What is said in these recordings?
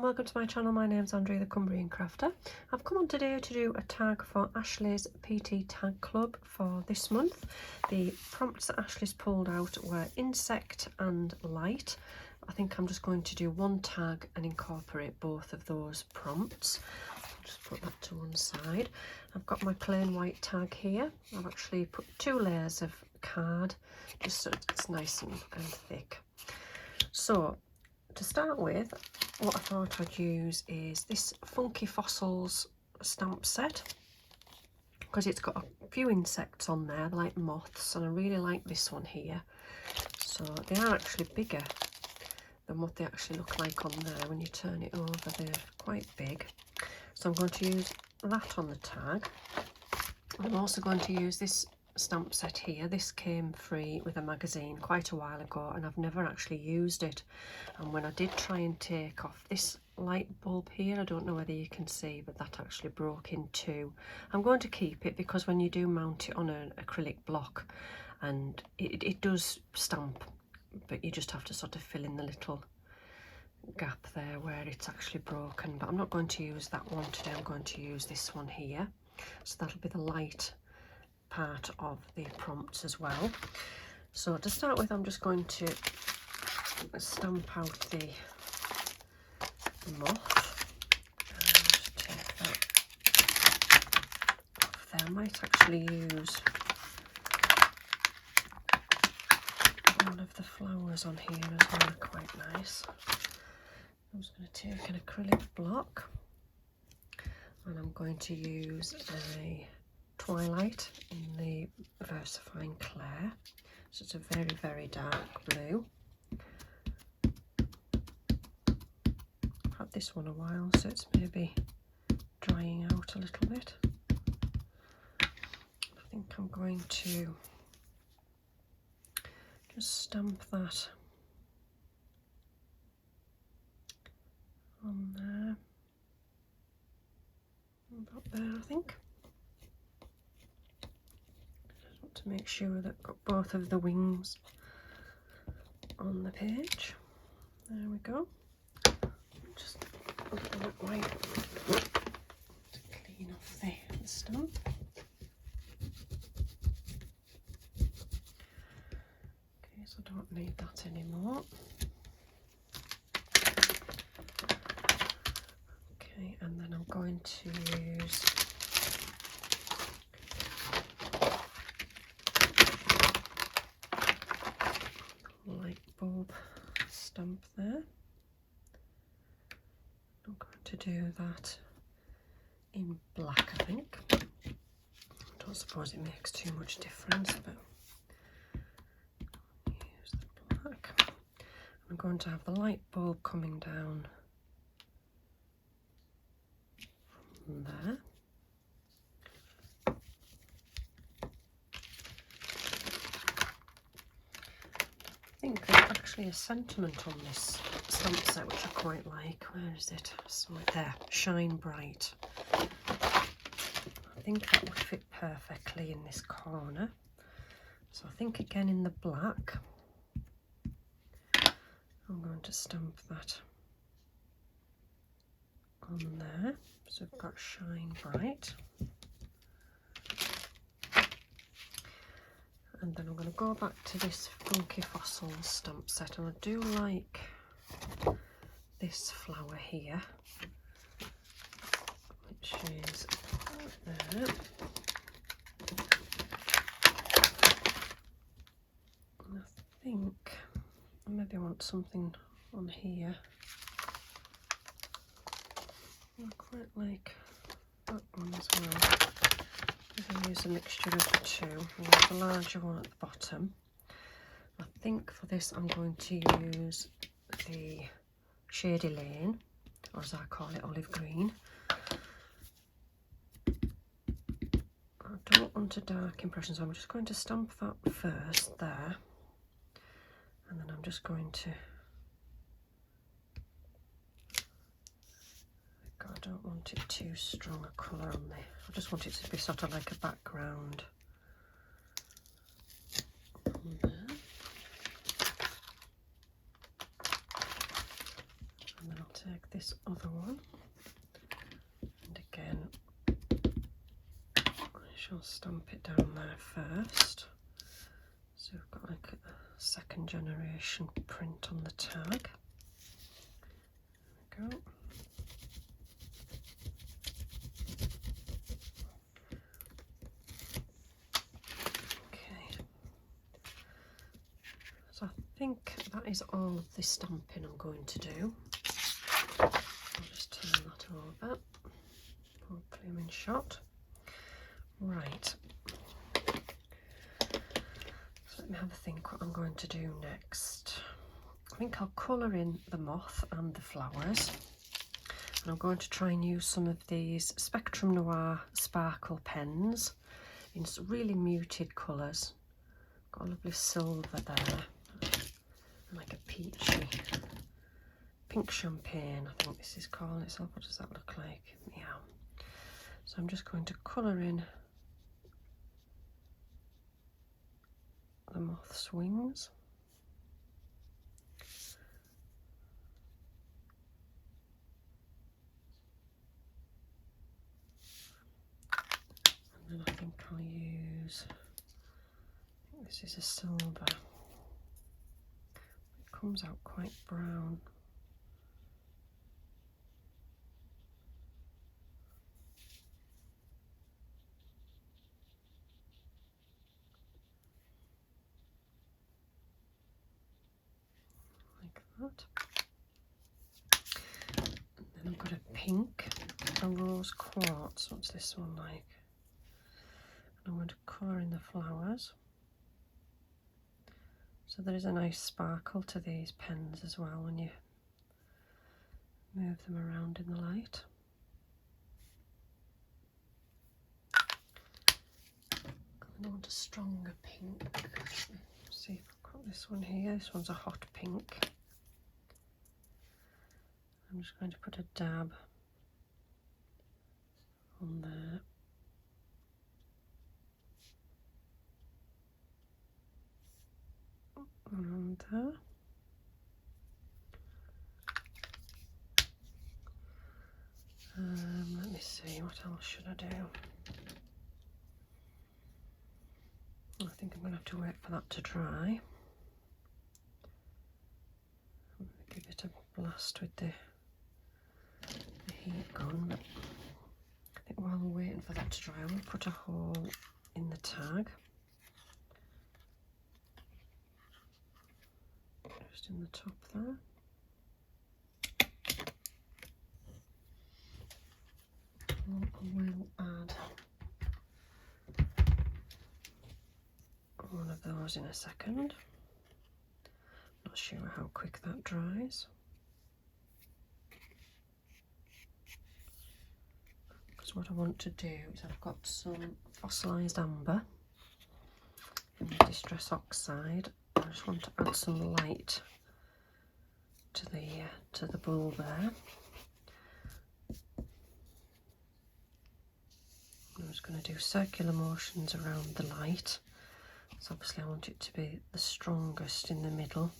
welcome to my channel. My name's Andrea the Cumbrian Crafter. I've come on today to do a tag for Ashley's PT Tag Club for this month. The prompts that Ashley's pulled out were insect and light. I think I'm just going to do one tag and incorporate both of those prompts. I'll just put that to one side. I've got my plain white tag here. I've actually put 2 layers of card just so it's nice and thick. So to start with, what I thought I'd use is this Funky Fossils stamp set, because it's got a few insects on there like moths, and I really like this one here. So they are actually bigger than what they actually look like on there. When you turn it over, they're quite big. So I'm going to use that on the tag. I'm also going to use this stamp set here. This came free with a magazine quite a while ago and I've never actually used it, and when I did try and take off this light bulb here, I don't know whether you can see, but that actually broke in two. I'm going to keep it because when you do mount it on an acrylic block, and it does stamp, but you just have to sort of fill in the little gap there where it's actually broken. But I'm not going to use that one today, I'm going to use this one here. So that'll be the light part of the prompts as well. So to start with, I'm just going to stamp out the moth and take that off there. I might actually use one of the flowers on here as well, they're quite nice. I'm just going to take an acrylic block and I'm going to use a Twilight in the Versifying Clair, so it's a very, very dark blue. I've had this one a while, so it's maybe drying out a little bit. I think I'm going to just stamp that on there, about there I think. To make sure that I've got both of the wings on the page. There we go. Just a little bit white to clean off the stamp. Okay, so I don't need that anymore. Okay, and then I'm going to use light bulb stamp there. I'm going to do that in black, I think. I don't suppose it makes too much difference, but use the black. I'm going to have the light bulb coming down from there. I think there's actually a sentiment on this stamp set which I quite like. Where is it? Somewhere there. Shine Bright. I think that would fit perfectly in this corner. So I think again in the black, I'm going to stamp that on there. So we've got Shine Bright. And then I'm going to go back to this Funky Fossils stamp set, and I do like this flower here, which is there. And I think I maybe want something on here. I quite like that one as well. I'm going to use a mixture of the two. I'll have the larger one at the bottom. I think for this I'm going to use the Shady Lane, or as I call it, olive green. I don't want a dark impression, so I'm just going to stamp that first there, and then I'm just going to, I don't want it too strong a colour on there. I just want it to be sort of like a background on there. And then I'll take this other one, and again I shall stamp it down there first. So we've got like a second generation print on the tag. There we go. So I think that is all of the stamping I'm going to do. I'll just turn that over. Hopefully I'm in shot. Right. So let me have a think what I'm going to do next. I think I'll colour in the moth and the flowers. And I'm going to try and use some of these Spectrum Noir sparkle pens in some really muted colours. Got a lovely silver there. Like a peachy pink champagne, I think this is calling itself. What does that look like? Yeah. So I'm just going to colour in the moth's wings. And then I think I'll use, this is a silver. Comes out quite brown. Like that. And then I've got a pink, a rose quartz. What's this one like? And I'm going to colour in the flowers. So there is a nice sparkle to these pens as well when you move them around in the light. And I want a stronger pink. Let's see if I've got this one here. This one's a hot pink. I'm just going to put a dab on there. Around there. Let me see, what else should I do? I think I'm going to have to wait for that to dry. I'm going to give it a blast with the heat gun. But I think while I'm waiting for that to dry, I will put a hole in the tag. Just in the top there. I will add one of those in a second. Not sure how quick that dries. Because what I want to do is I've got some fossilised amber and distress oxide. I just want to add some light to the bulb there. I'm just going to do circular motions around the light. So obviously I want it to be the strongest in the middle.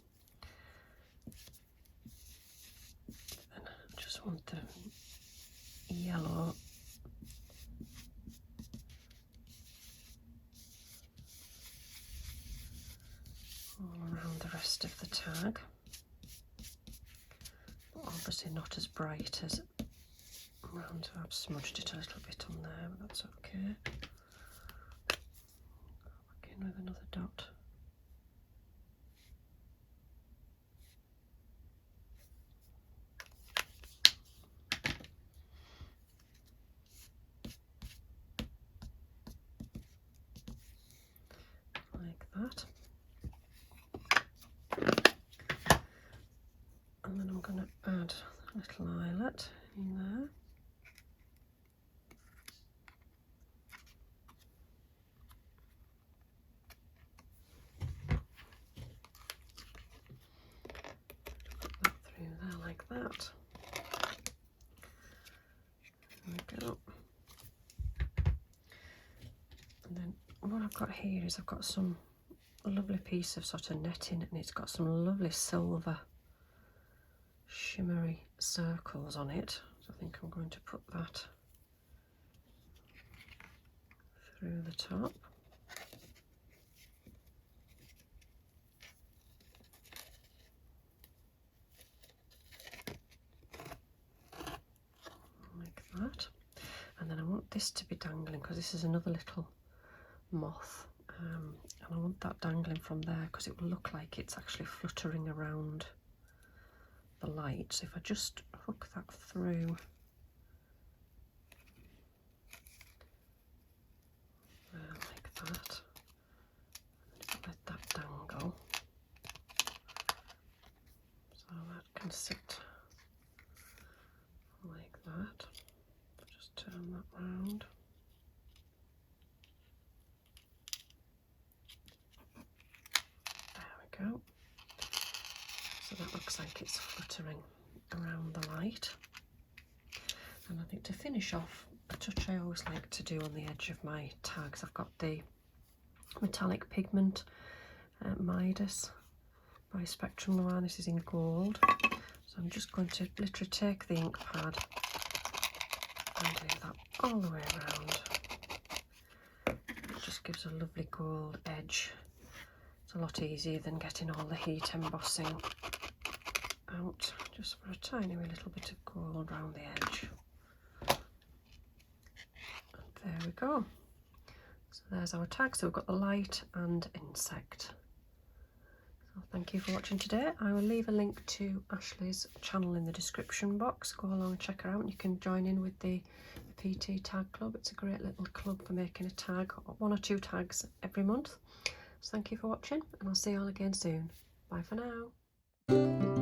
And I just want the yellow all around the rest of the tag. But obviously not as bright as around, so I've smudged it a little bit on there, but that's okay. Back in with another dot. Like that. And then I'm going to add a little eyelet in there. Through there like that. There we go. And then what I've got here is I've got some lovely piece of sort of netting, and it's got some lovely silver shimmery circles on it. So I think I'm going to put that through the top. Like that. And then I want this to be dangling because this is another little moth. And I want that dangling from there because it will look like it's actually fluttering around the light. So if I just hook that through like that, and let that dangle, so that can sit like that. Just turn that round. There we go. So that looks like it's fluttering around the light. And I think to finish off, a touch I always like to do on the edge of my tags, I've got the metallic pigment Midas by Spectrum Noir. This is in gold. So I'm just going to literally take the ink pad and do that all the way around. It just gives a lovely gold edge. It's a lot easier than getting all the heat embossing out. Just for a tiny wee little bit of gold around the edge. And there we go. So there's our tag. So we've got the light and insect. So thank you for watching today. I will leave a link to Ashley's channel in the description box. Go along and check her out, and you can join in with the PT Tag Club. It's a great little club for making a tag, 1 or 2 tags every month. So thank you for watching, and I'll see you all again soon. Bye for now.